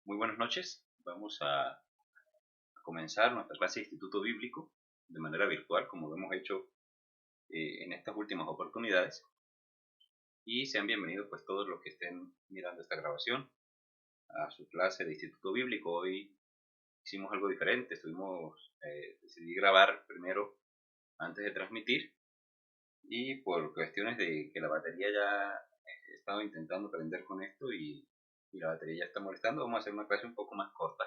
Muy buenas noches. Vamos a comenzar nuestra clase de Instituto Bíblico de manera virtual, como lo hemos hecho en estas últimas oportunidades. Y sean bienvenidos pues todos los que estén mirando esta grabación a su clase de Instituto Bíblico. Hoy hicimos algo diferente. Decidí grabar primero antes de transmitir, y por cuestiones de que la batería ya he estado intentando prender con esto y la batería ya está molestando, vamos a hacer una clase un poco más corta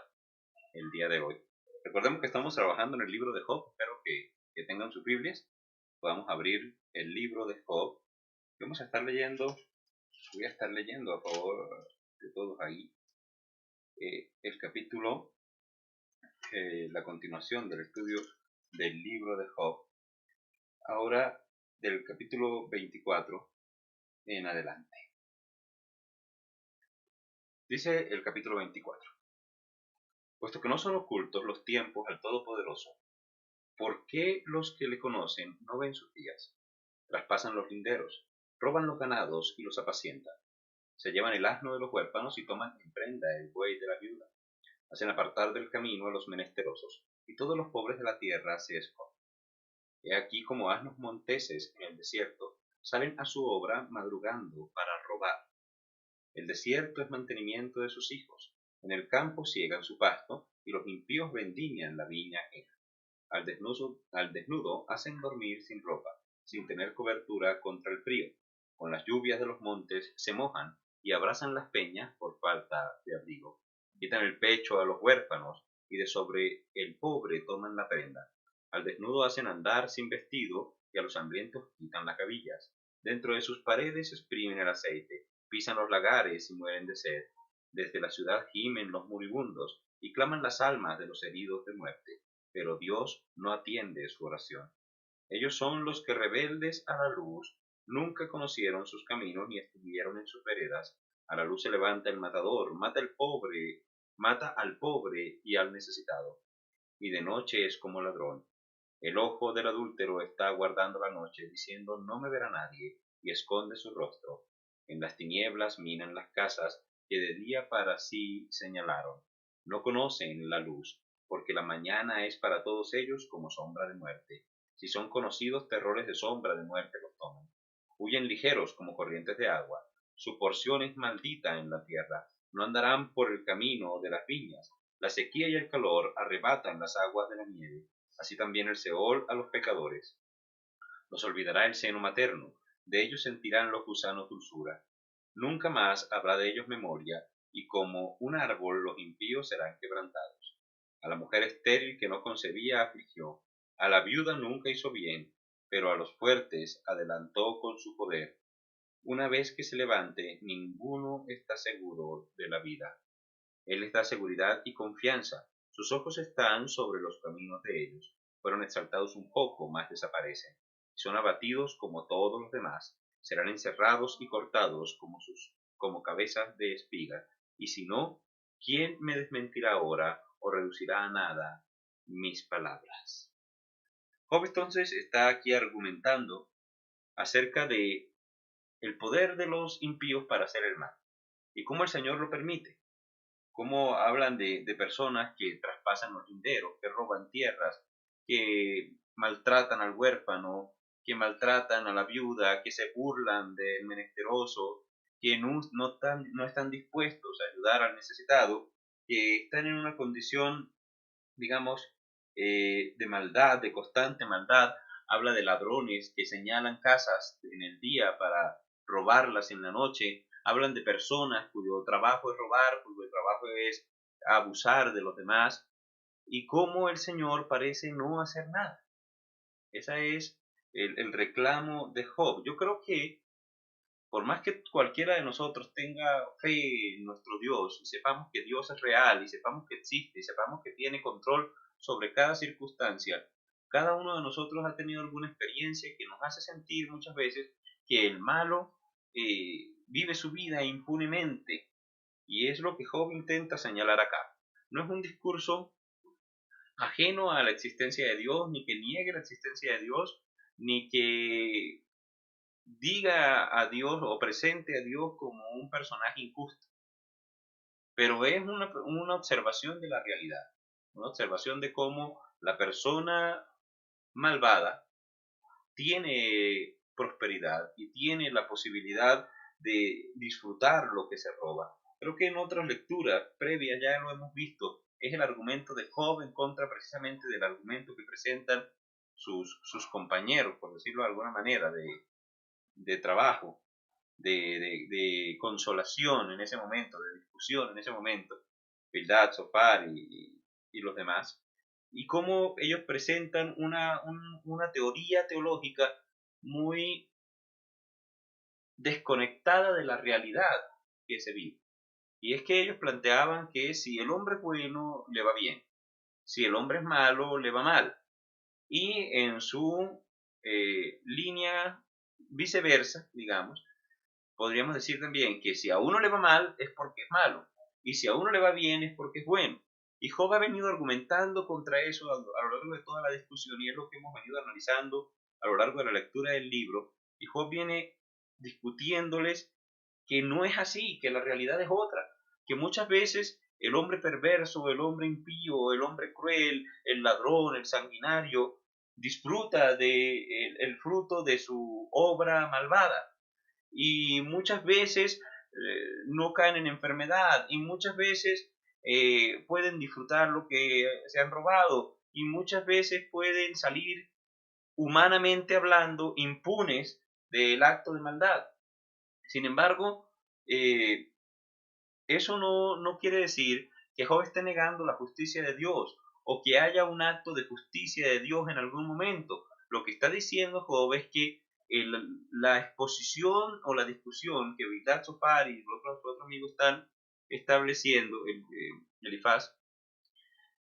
el día de hoy. Recordemos que estamos trabajando en el libro de Job. Espero que tengan sus Biblias. Podamos abrir el libro de Job. Vamos a estar leyendo, voy a estar leyendo a favor de todos ahí el capítulo, la continuación del estudio del libro de Job. Ahora del capítulo 24 en adelante. Dice el capítulo 24. Puesto que no son ocultos los tiempos al Todopoderoso, ¿por qué los que le conocen no ven sus días? Traspasan los linderos, roban los ganados y los apacientan. Se llevan el asno de los huérfanos y toman en prenda el buey de la viuda. Hacen apartar del camino a los menesterosos, y todos los pobres de la tierra se esconden. He aquí como asnos monteses en el desierto, salen a su obra madrugando para robar. El desierto es mantenimiento de sus hijos, en el campo siegan su pasto, y los impíos vendimian la viña ajena. Al desnudo hacen dormir sin ropa, sin tener cobertura contra el frío. Con las lluvias de los montes se mojan y abrazan las peñas por falta de abrigo. Quitan el pecho a los huérfanos y de sobre el pobre toman la prenda. Al desnudo hacen andar sin vestido y a los hambrientos quitan las gavillas. Dentro de sus paredes exprimen el aceite, pisan los lagares y mueren de sed. Desde la ciudad gimen los moribundos y claman las almas de los heridos de muerte, pero Dios no atiende su oración. Ellos son los que, rebeldes a la luz, nunca conocieron sus caminos ni estuvieron en sus veredas. A la luz se levanta el matador, mata al pobre y al necesitado, y de noche es como ladrón. El ojo del adúltero está guardando la noche, diciendo no me verá nadie, y esconde su rostro. En las tinieblas minan las casas que de día para sí señalaron. No conocen la luz, porque la mañana es para todos ellos como sombra de muerte. Si son conocidos terrores de sombra de muerte los toman. Huyen ligeros como corrientes de agua. Su porción es maldita en la tierra. No andarán por el camino de las viñas. La sequía y el calor arrebatan las aguas de la nieve. Así también el Seol a los pecadores. Los olvidará el seno materno. De ellos sentirán los gusanos dulzura. Nunca más habrá de ellos memoria, y como un árbol los impíos serán quebrantados. A la mujer estéril que no concebía afligió, a la viuda nunca hizo bien, pero a los fuertes adelantó con su poder. Una vez que se levante, ninguno está seguro de la vida. Él les da seguridad y confianza. Sus ojos están sobre los caminos de ellos. Fueron exaltados un poco, mas desaparecen. Son abatidos como todos los demás. Serán encerrados y cortados como cabezas de espiga. Y si no, ¿quién me desmentirá ahora o reducirá a nada mis palabras? Job entonces está aquí argumentando acerca de el poder de los impíos para hacer el mal y cómo el Señor lo permite. Cómo hablan de personas que traspasan los linderos, que roban tierras, que maltratan al huérfano, que maltratan a la viuda, que se burlan del menesteroso, que no están dispuestos a ayudar al necesitado, que están en una condición, digamos, de maldad, de constante maldad. Habla de ladrones que señalan casas en el día para robarlas en la noche. Hablan de personas cuyo trabajo es robar, cuyo trabajo es abusar de los demás, y cómo el Señor parece no hacer nada. Ese es el reclamo de Job. Yo creo que por más que cualquiera de nosotros tenga fe en nuestro Dios y sepamos que Dios es real y sepamos que existe y sepamos que tiene control sobre cada circunstancia, cada uno de nosotros ha tenido alguna experiencia que nos hace sentir muchas veces que el malo vive su vida impunemente, y es lo que Job intenta señalar acá. No es un discurso ajeno a la existencia de Dios, ni que niegue la existencia de Dios, ni que diga a Dios o presente a Dios como un personaje injusto, pero es una observación de la realidad, una observación de cómo la persona malvada tiene prosperidad y tiene la posibilidad de disfrutar lo que se roba. Creo que en otras lecturas previas ya lo hemos visto, es el argumento de Job en contra precisamente del argumento que presentan sus compañeros, por decirlo de alguna manera, de trabajo, de consolación en ese momento, de discusión en ese momento, Bildad, Zofar y los demás, y cómo ellos presentan una teoría teológica muy desconectada de la realidad que se vive. Y es que ellos planteaban que si el hombre es bueno, le va bien, si el hombre es malo, le va mal. Y en su línea viceversa, digamos, podríamos decir también que si a uno le va mal es porque es malo, y si a uno le va bien es porque es bueno. Y Job ha venido argumentando contra eso a lo largo de toda la discusión, y es lo que hemos venido analizando a lo largo de la lectura del libro. Y Job viene discutiéndoles que no es así, que la realidad es otra, que muchas veces el hombre perverso, el hombre impío, el hombre cruel, el ladrón, el sanguinario, disfruta del fruto de su obra malvada, y muchas veces no caen en enfermedad, y muchas veces pueden disfrutar lo que se han robado, y muchas veces pueden salir humanamente hablando impunes del acto de maldad. Sin embargo, eh, eso no quiere decir que Job esté negando la justicia de Dios o que haya un acto de justicia de Dios en algún momento. Lo que está diciendo Job es que la exposición o la discusión que Bildad, Zofar y los otros amigos están estableciendo, Elifaz,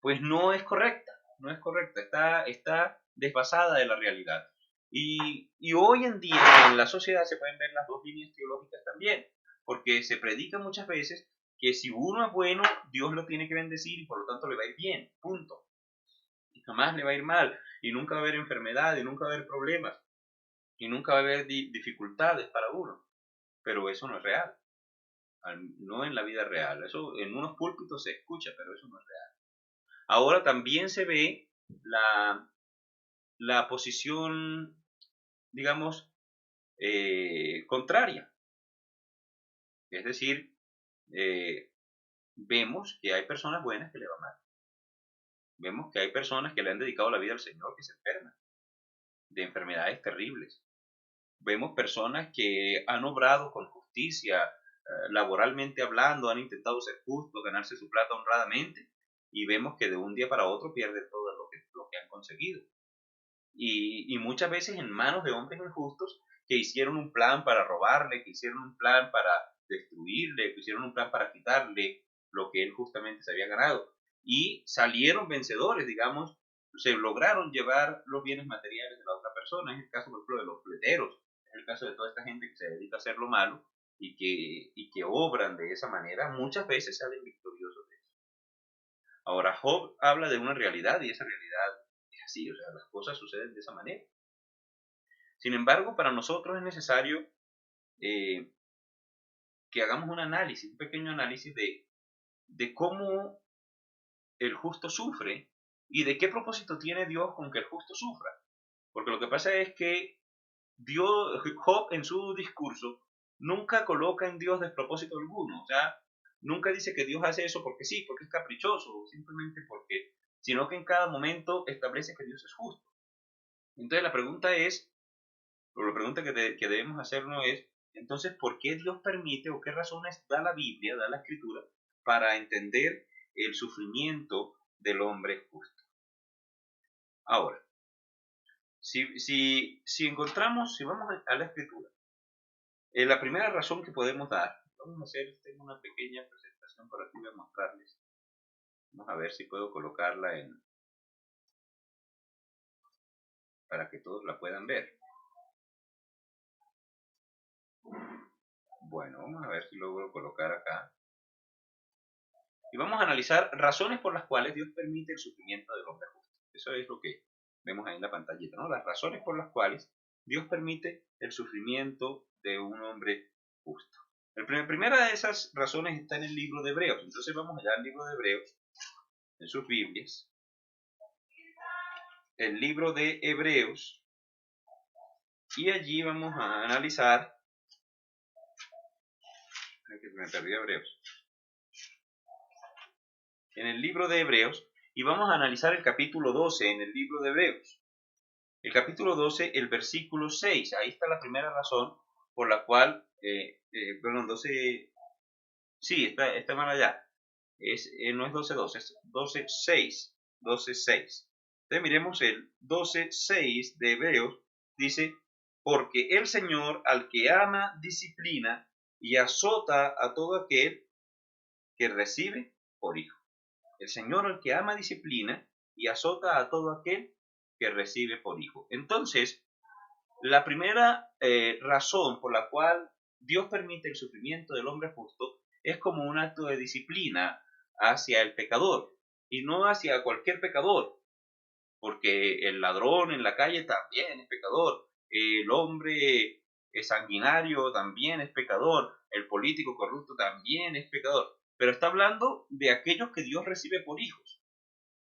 pues no es correcta, no es correcta, está desfasada de la realidad. Y hoy en día en la sociedad se pueden ver las dos líneas teológicas también, porque se predica muchas veces que si uno es bueno, Dios lo tiene que bendecir y por lo tanto le va a ir bien, punto. Y jamás le va a ir mal, y nunca va a haber enfermedad, y nunca va a haber problemas, y nunca va a haber dificultades para uno. Pero eso no es real, no en la vida real. Eso en unos púlpitos se escucha, pero eso no es real. Ahora también se ve la posición, digamos, contraria. Es decir, eh, vemos que hay personas buenas que le va mal. Vemos que hay personas que le han dedicado la vida al Señor que se enferman de enfermedades terribles. Vemos personas que han obrado con justicia, laboralmente hablando, han intentado ser justos, ganarse su plata honradamente, y vemos que de un día para otro pierden todo lo que han conseguido. Y muchas veces en manos de hombres injustos que hicieron un plan para robarle, que hicieron un plan para destruirle, que hicieron un plan para quitarle lo que él justamente se había ganado. Y salieron vencedores, digamos, se lograron llevar los bienes materiales de la otra persona. Es el caso, por ejemplo, de los pleteros, es el caso de toda esta gente que se dedica a hacer lo malo y que obran de esa manera, muchas veces salen victoriosos de eso. Ahora, Job habla de una realidad, y esa realidad es así, o sea, las cosas suceden de esa manera. Sin embargo, para nosotros es necesario eh, que hagamos un análisis, un pequeño análisis de cómo el justo sufre y de qué propósito tiene Dios con que el justo sufra. Porque lo que pasa es que Job en su discurso nunca coloca en Dios despropósito alguno. O sea, nunca dice que Dios hace eso porque sí, porque es caprichoso, o simplemente porque, sino que en cada momento establece que Dios es justo. Entonces la pregunta es, o la pregunta que debemos hacernos es, entonces, ¿por qué Dios permite o qué razones da la Biblia, da la Escritura, para entender el sufrimiento del hombre justo? Ahora, si encontramos, si vamos a la Escritura, la primera razón que podemos dar, vamos a hacer, tengo una pequeña presentación por aquí, voy a mostrarles. Vamos a ver si puedo colocarla para que todos la puedan ver. Bueno, vamos a ver si logro colocar acá. Y vamos a analizar razones por las cuales Dios permite el sufrimiento del hombre justo. Eso es lo que vemos ahí en la pantallita, ¿no? Las razones por las cuales Dios permite el sufrimiento de un hombre justo. La primera de esas razones está en el libro de Hebreos. Entonces vamos allá al libro de Hebreos, en sus Biblias. El libro de Hebreos. Y allí vamos a analizar. Me perdí Hebreos. En el libro de Hebreos. Y vamos a analizar el capítulo 12 en el libro de Hebreos. El capítulo 12, el versículo 6. Ahí está la primera razón por la cual, perdón, 12, sí, está mal allá. No es 12.2, es 12.6. 12.6. Entonces miremos el 12.6 de Hebreos. Dice, porque el Señor al que ama disciplina y azota a todo aquel que recibe por hijo. El Señor al que ama disciplina y azota a todo aquel que recibe por hijo. Entonces, la primera razón por la cual Dios permite el sufrimiento del hombre justo es como un acto de disciplina hacia el pecador y no hacia cualquier pecador, porque el ladrón en la calle también es pecador, el hombre sanguinario también es pecador, el político corrupto también es pecador, pero está hablando de aquellos que Dios recibe por hijos.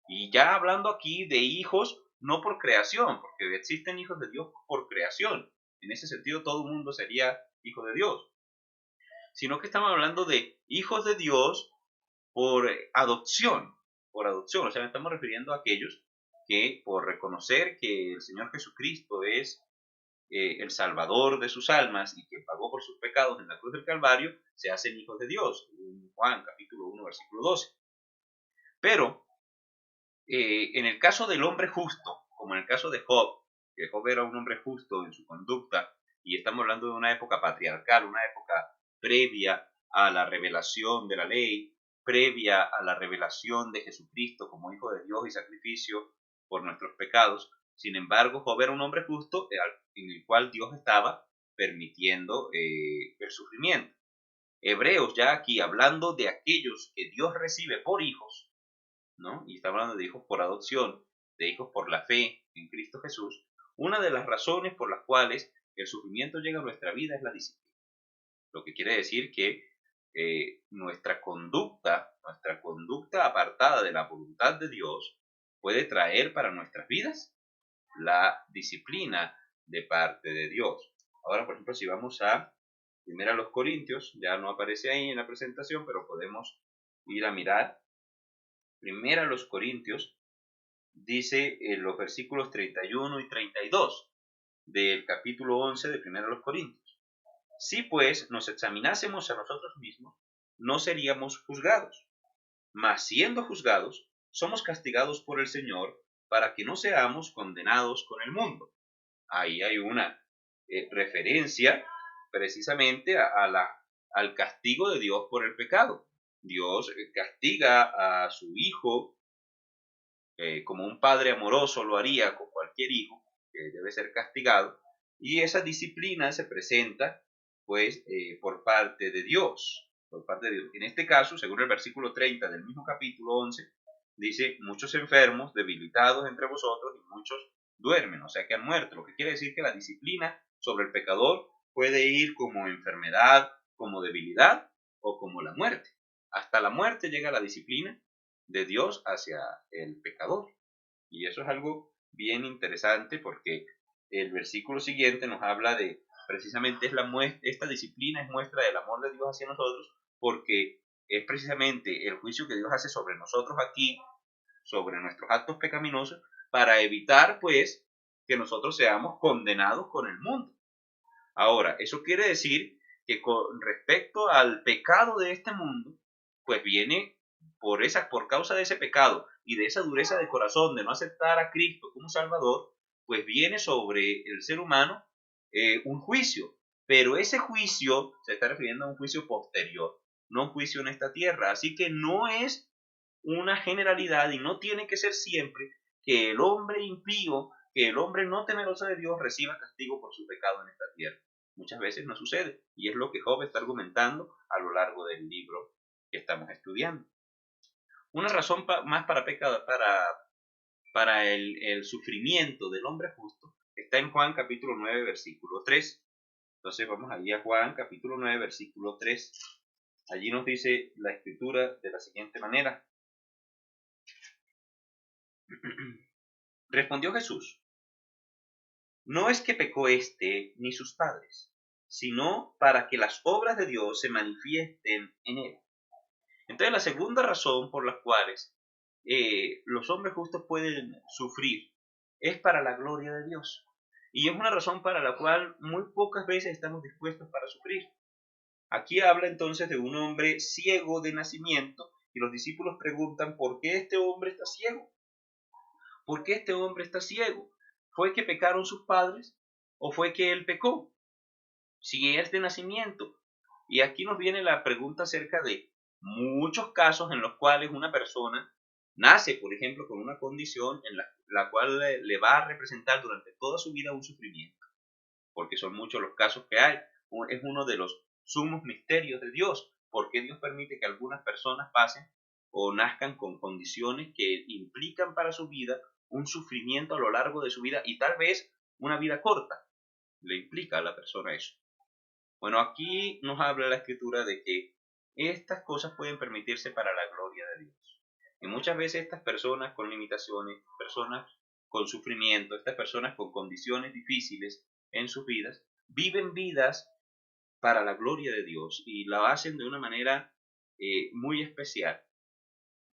Y ya hablando aquí de hijos, no por creación, porque existen hijos de Dios por creación. En ese sentido, todo el mundo sería hijo de Dios. Sino que estamos hablando de hijos de Dios por adopción. Por adopción. O sea, estamos refiriendo a aquellos que por reconocer que el Señor Jesucristo es el Salvador de sus almas y que pagó por sus pecados en la cruz del Calvario, se hacen hijos de Dios. En Juan capítulo 1, versículo 12. Pero en el caso del hombre justo, como en el caso de Job, que Job era un hombre justo en su conducta, y estamos hablando de una época patriarcal, una época previa a la revelación de la ley, previa a la revelación de Jesucristo como Hijo de Dios y sacrificio por nuestros pecados. Sin embargo, Job era un hombre justo en el cual Dios estaba permitiendo el sufrimiento. Hebreos ya aquí hablando de aquellos que Dios recibe por hijos, ¿no? Y está hablando de hijos por adopción, de hijos por la fe en Cristo Jesús. Una de las razones por las cuales el sufrimiento llega a nuestra vida es la disciplina. Lo que quiere decir que nuestra conducta apartada de la voluntad de Dios puede traer para nuestras vidas la disciplina de parte de Dios. Ahora, por ejemplo, si vamos a 1 Corintios, ya no aparece ahí en la presentación, pero podemos ir a mirar 1 Corintios, dice en los versículos 31 y 32 del capítulo 11 de 1 Corintios. Si pues nos examinásemos a nosotros mismos, no seríamos juzgados, mas siendo juzgados, somos castigados por el Señor para que no seamos condenados con el mundo. Ahí hay una referencia precisamente al castigo de Dios por el pecado. Dios castiga a su Hijo como un padre amoroso lo haría con cualquier hijo, que debe ser castigado, y esa disciplina se presenta pues por parte de Dios, En este caso, según el versículo 30 del mismo capítulo 11, dice, muchos enfermos, debilitados entre vosotros, y muchos duermen, o sea que han muerto, lo que quiere decir que la disciplina sobre el pecador puede ir como enfermedad, como debilidad o como la muerte. Hasta la muerte llega la disciplina de Dios hacia el pecador. Y eso es algo bien interesante porque el versículo siguiente nos habla de precisamente esta disciplina es muestra del amor de Dios hacia nosotros, porque es precisamente el juicio que Dios hace sobre nosotros aquí, sobre nuestros actos pecaminosos, para evitar pues que nosotros seamos condenados con el mundo. Ahora, eso quiere decir que con respecto al pecado de este mundo, pues viene por causa de ese pecado y de esa dureza de corazón de no aceptar a Cristo como Salvador, pues viene sobre el ser humano un juicio. Pero ese juicio se está refiriendo a un juicio posterior, no un juicio en esta tierra. Así que no es una generalidad y no tiene que ser siempre que el hombre impío, que el hombre no temeroso de Dios reciba castigo por su pecado en esta tierra. Muchas veces no sucede y es lo que Job está argumentando a lo largo del libro que estamos estudiando. Una razón más para el sufrimiento del hombre justo está en Juan capítulo 9 versículo 3. Entonces vamos ahí a Juan capítulo 9, versículo 3. Allí nos dice la escritura de la siguiente manera. Respondió Jesús: no es que pecó éste ni sus padres, sino para que las obras de Dios se manifiesten en él. Entonces la segunda razón por las cuales los hombres justos pueden sufrir es para la gloria de Dios. Y es una razón para la cual muy pocas veces estamos dispuestos para sufrir. Aquí habla entonces de un hombre ciego de nacimiento y los discípulos preguntan: ¿por qué este hombre está ciego? ¿Por qué este hombre está ciego? ¿Fue que pecaron sus padres o fue que él pecó? Si es de nacimiento. Y aquí nos viene la pregunta acerca de muchos casos en los cuales una persona nace, por ejemplo, con una condición en la cual le va a representar durante toda su vida un sufrimiento, porque son muchos los casos que hay. Es uno de los sumos misterios de Dios, porque Dios permite que algunas personas pasen o nazcan con condiciones que implican para su vida un sufrimiento a lo largo de su vida, y tal vez una vida corta le implica a la persona eso. Bueno, aquí nos habla la escritura de que estas cosas pueden permitirse para la gloria de Dios. Y muchas veces estas personas con limitaciones, personas con sufrimiento, estas personas con condiciones difíciles en sus vidas, viven vidas para la gloria de Dios y la hacen de una manera muy especial.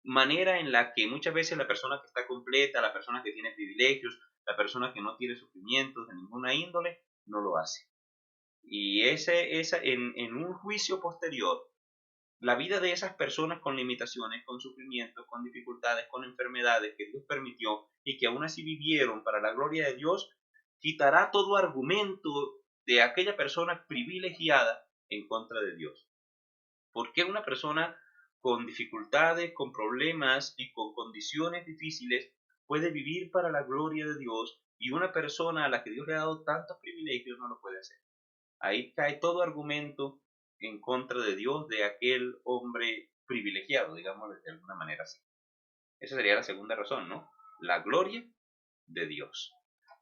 Manera en la que muchas veces la persona que está completa, la persona que tiene privilegios, la persona que no tiene sufrimientos de ninguna índole, no lo hace. Y en un juicio posterior, la vida de esas personas con limitaciones, con sufrimientos, con dificultades, con enfermedades que Dios permitió y que aún así vivieron para la gloria de Dios, quitará todo argumento de aquella persona privilegiada en contra de Dios. ¿Por qué una persona con dificultades, con problemas y con condiciones difíciles puede vivir para la gloria de Dios y una persona a la que Dios le ha dado tantos privilegios no lo puede hacer? Ahí cae todo argumento en contra de Dios de aquel hombre privilegiado, digamos de alguna manera así. Esa sería la segunda razón, ¿no? La gloria de Dios.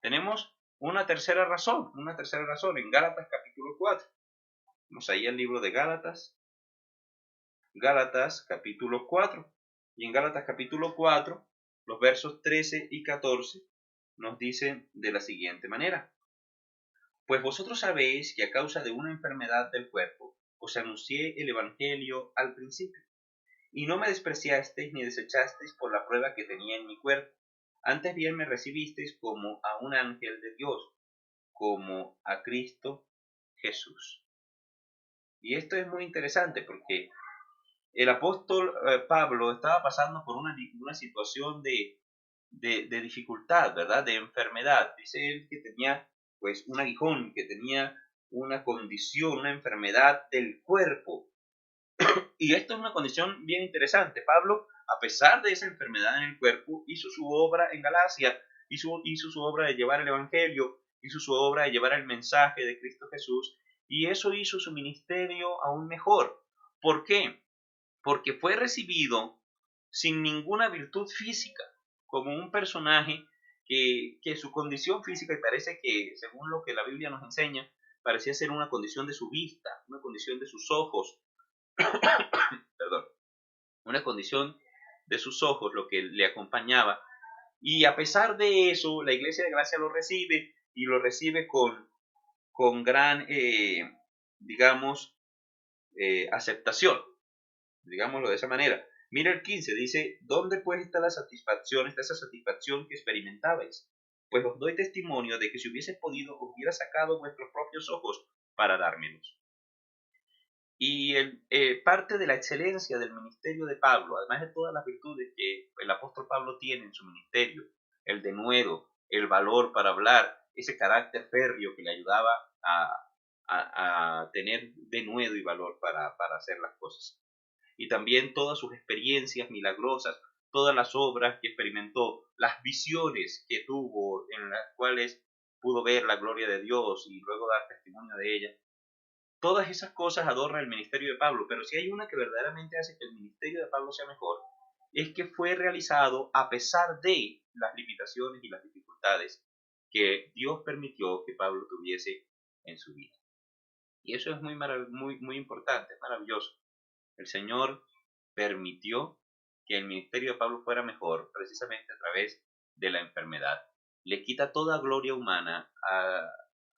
Tenemos una tercera razón en Gálatas capítulo 4. Vamos ahí al libro de Gálatas capítulo 4. Y en Gálatas capítulo 4, los versos 13 y 14 nos dicen de la siguiente manera: pues vosotros sabéis que a causa de una enfermedad del cuerpo os anuncié el Evangelio al principio, y no me despreciasteis ni desechasteis por la prueba que tenía en mi cuerpo. Antes bien me recibisteis como a un ángel de Dios, como a Cristo Jesús. Y esto es muy interesante porque el apóstol Pablo estaba pasando por una situación de dificultad, ¿verdad? De enfermedad. Dice él que tenía pues un aguijón, que tenía una condición, una enfermedad del cuerpo. Y esto es una condición bien interesante. Pablo, a pesar de esa enfermedad en el cuerpo, hizo su obra en Galacia, hizo su obra de llevar el Evangelio, hizo su obra de llevar el mensaje de Cristo Jesús, y eso hizo su ministerio aún mejor. ¿Por qué? Porque fue recibido sin ninguna virtud física, como un personaje que su condición física, y parece que según lo que la Biblia nos enseña, parecía ser una condición de su vista, una condición de sus ojos, perdón, una condición de sus ojos lo que le acompañaba. Y a pesar de eso, la Iglesia de Gracia lo recibe y lo recibe con gran, digamos, aceptación, digámoslo de esa manera. Mira el 15, dice: ¿dónde pues está la satisfacción, está esa satisfacción que experimentabais? Pues os doy testimonio de que si hubiese podido, os hubiera sacado vuestros propios ojos para dármelos. Y parte de la excelencia del ministerio de Pablo, además de todas las virtudes que el apóstol Pablo tiene en su ministerio, el denuedo, el valor para hablar, ese carácter férreo que le ayudaba a tener denuedo y valor para hacer las cosas. Y también todas sus experiencias milagrosas, todas las obras que experimentó, las visiones que tuvo en las cuales pudo ver la gloria de Dios y luego dar testimonio de ella. Todas esas cosas adornan el ministerio de Pablo, pero si hay una que verdaderamente hace que el ministerio de Pablo sea mejor, es que fue realizado a pesar de las limitaciones y las dificultades que Dios permitió que Pablo tuviese en su vida. Y eso es muy importante, es maravilloso. El Señor permitió que el ministerio de Pablo fuera mejor precisamente a través de la enfermedad. Le quita toda gloria humana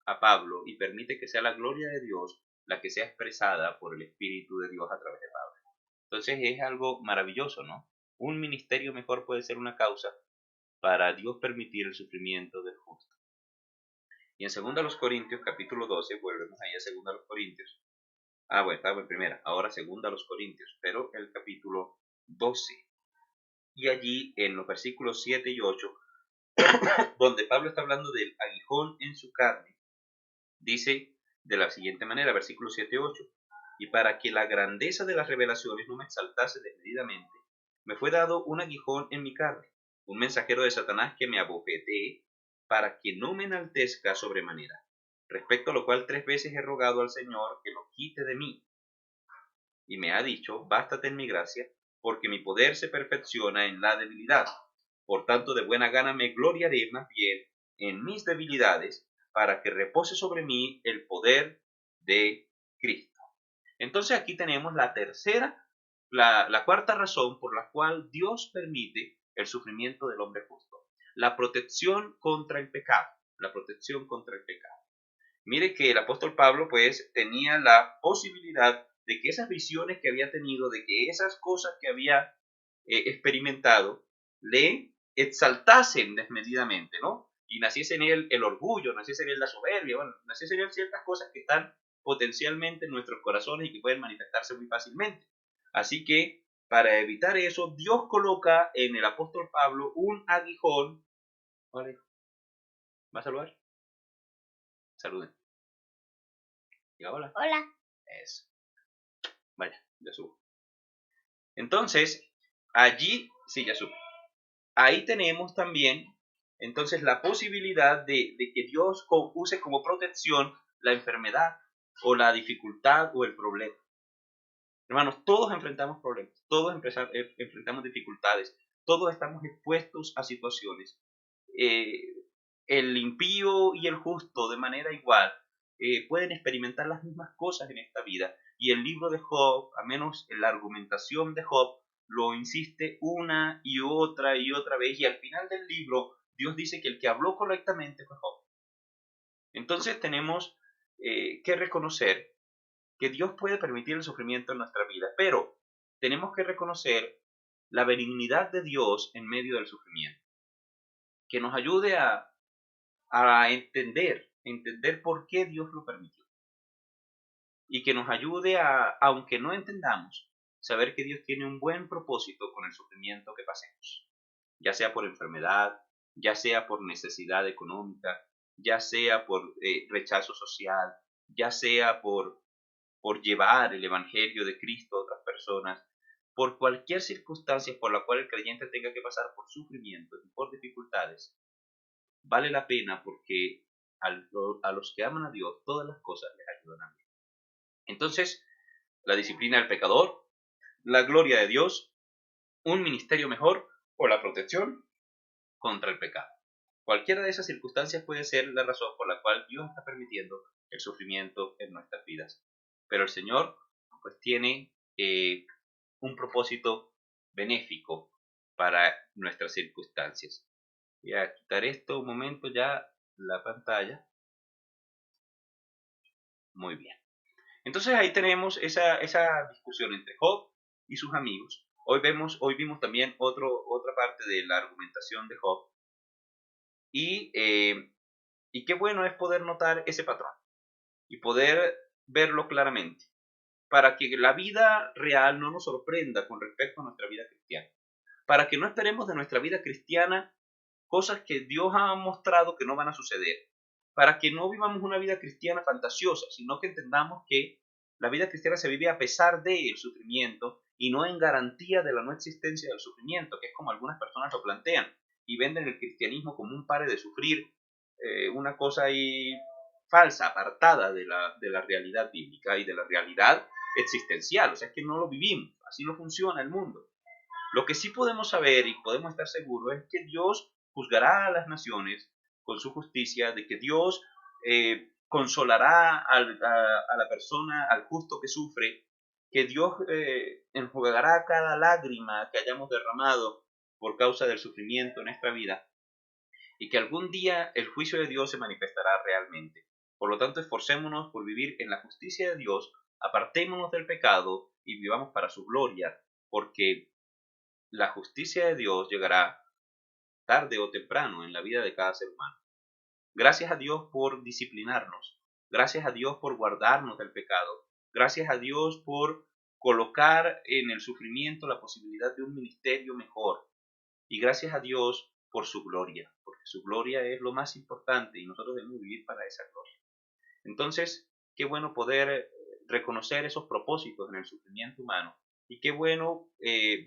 a Pablo y permite que sea la gloria de Dios la que sea expresada por el Espíritu de Dios a través de Pablo. Entonces es algo maravilloso, ¿no? Un ministerio mejor puede ser una causa para Dios permitir el sufrimiento del justo. Y en 2 Corintios, capítulo 12, volvemos ahí a 2 Corintios. Bueno, estaba en primera, ahora 2 Corintios, pero el capítulo 12. Y allí en los versículos 7 y 8, donde Pablo está hablando del aguijón en su carne, dice de la siguiente manera, versículos 7 y 8, y para que la grandeza de las revelaciones no me exaltase desmedidamente, me fue dado un aguijón en mi carne, un mensajero de Satanás que me abofetee, para que no me enaltezca sobremanera, respecto a lo cual 3 veces he rogado al Señor que lo quite de mí. Y me ha dicho, bástate en mi gracia, porque mi poder se perfecciona en la debilidad. Por tanto, de buena gana me gloriaré más bien en mis debilidades, para que repose sobre mí el poder de Cristo. Entonces aquí tenemos la tercera, la cuarta razón por la cual Dios permite el sufrimiento del hombre justo. La protección contra el pecado. La protección contra el pecado. Mire que el apóstol Pablo pues tenía la posibilidad de que esas visiones que había tenido, de que esas cosas que había experimentado, le exaltasen desmedidamente, ¿no? Y naciese en él el orgullo, naciese en él la soberbia, bueno, naciesen en él ciertas cosas que están potencialmente en nuestros corazones y que pueden manifestarse muy fácilmente. Así que, para evitar eso, Dios coloca en el apóstol Pablo un aguijón. Vale. ¿Va a saludar? Saluden. Diga hola. Hola. Eso. Vaya, ya subo. Entonces, allí, sí, ya subo. Ahí tenemos también, entonces, la posibilidad de que Dios use como protección la enfermedad o la dificultad o el problema. Hermanos, todos enfrentamos problemas, todos enfrentamos dificultades, todos estamos expuestos a situaciones. El impío y el justo, de manera igual, pueden experimentar las mismas cosas en esta vida. Y el libro de Job, al menos en la argumentación de Job, lo insiste una y otra vez. Y al final del libro, Dios dice que el que habló correctamente fue Job. Entonces tenemos que reconocer que Dios puede permitir el sufrimiento en nuestra vida, pero tenemos que reconocer la benignidad de Dios en medio del sufrimiento, que nos ayude a entender por qué Dios lo permitió. Y que nos ayude aunque no entendamos, saber que Dios tiene un buen propósito con el sufrimiento que pasemos. Ya sea por enfermedad, ya sea por necesidad económica, ya sea por rechazo social, ya sea por llevar el Evangelio de Cristo a otras personas, por cualquier circunstancia por la cual el creyente tenga que pasar por sufrimiento y por dificultades, vale la pena porque a los que aman a Dios todas las cosas les ayudan a bien. Entonces, la disciplina del pecador, la gloria de Dios, un ministerio mejor o la protección contra el pecado. Cualquiera de esas circunstancias puede ser la razón por la cual Dios está permitiendo el sufrimiento en nuestras vidas. Pero el Señor pues tiene un propósito benéfico para nuestras circunstancias. Voy a quitar esto un momento ya la pantalla. Muy bien. Entonces ahí tenemos esa discusión entre Job y sus amigos. Hoy vimos también otra parte de la argumentación de Job. Y qué bueno es poder notar ese patrón y poder verlo claramente, para que la vida real no nos sorprenda con respecto a nuestra vida cristiana. Para que no esperemos de nuestra vida cristiana cosas que Dios ha mostrado que no van a suceder. Para que no vivamos una vida cristiana fantasiosa, sino que entendamos que la vida cristiana se vive a pesar del sufrimiento y no en garantía de la no existencia del sufrimiento, que es como algunas personas lo plantean y venden el cristianismo como un pare de sufrir, una cosa ahí falsa, apartada de la realidad bíblica y de la realidad existencial. O sea, es que no lo vivimos, así no funciona el mundo. Lo que sí podemos saber y podemos estar seguros es que Dios juzgará a las naciones con su justicia, de que Dios consolará a la persona, al justo que sufre, que Dios enjugará cada lágrima que hayamos derramado por causa del sufrimiento en nuestra vida, y que algún día el juicio de Dios se manifestará realmente. Por lo tanto, esforcémonos por vivir en la justicia de Dios, apartémonos del pecado y vivamos para su gloria, porque la justicia de Dios llegará tarde o temprano en la vida de cada ser humano. Gracias a Dios por disciplinarnos, gracias a Dios por guardarnos del pecado, gracias a Dios por colocar en el sufrimiento la posibilidad de un ministerio mejor, y gracias a Dios por su gloria, porque su gloria es lo más importante y nosotros debemos vivir para esa gloria. Entonces, qué bueno poder reconocer esos propósitos en el sufrimiento humano, y qué bueno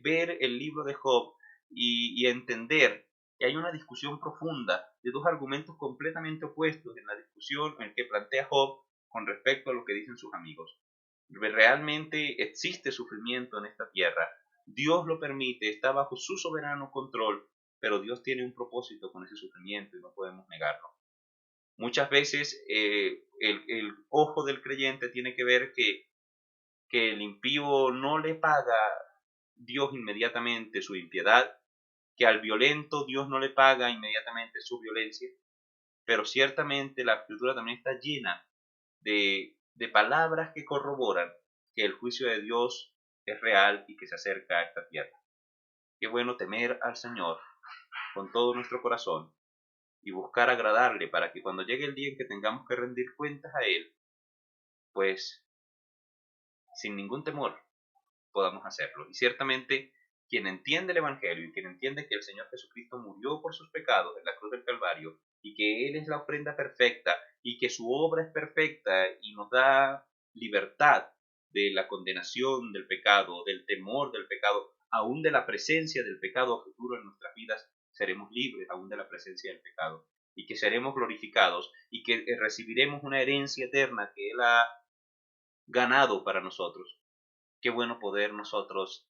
ver el libro de Job y entender que hay una discusión profunda de dos argumentos completamente opuestos en la discusión en que plantea Job con respecto a lo que dicen sus amigos. Realmente existe sufrimiento en esta tierra, Dios lo permite, está bajo su soberano control, pero Dios tiene un propósito con ese sufrimiento y no podemos negarlo. Muchas veces el ojo del creyente tiene que ver que el impío no le paga Dios inmediatamente su impiedad, que al violento Dios no le paga inmediatamente su violencia, pero ciertamente la Escritura también está llena de palabras que corroboran que el juicio de Dios es real y que se acerca a esta tierra. Qué bueno temer al Señor con todo nuestro corazón y buscar agradarle para que cuando llegue el día en que tengamos que rendir cuentas a Él, pues sin ningún temor podamos hacerlo. Y ciertamente quien entiende el Evangelio y quien entiende que el Señor Jesucristo murió por sus pecados en la cruz del Calvario y que Él es la ofrenda perfecta y que su obra es perfecta y nos da libertad de la condenación del pecado, del temor del pecado, aún de la presencia del pecado a futuro en nuestras vidas, seremos libres aún de la presencia del pecado y que seremos glorificados y que recibiremos una herencia eterna que Él ha ganado para nosotros. Qué bueno poder nosotros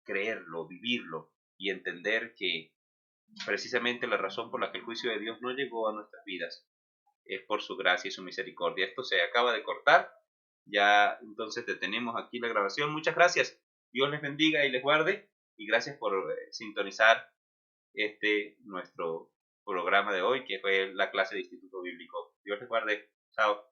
creerlo, vivirlo y entender que precisamente la razón por la que el juicio de Dios no llegó a nuestras vidas es por su gracia y su misericordia. Esto se acaba de cortar, ya entonces detenemos aquí la grabación. Muchas gracias, Dios les bendiga y les guarde, y gracias por sintonizar nuestro programa de hoy, que fue la clase de Instituto Bíblico. Dios les guarde, chao.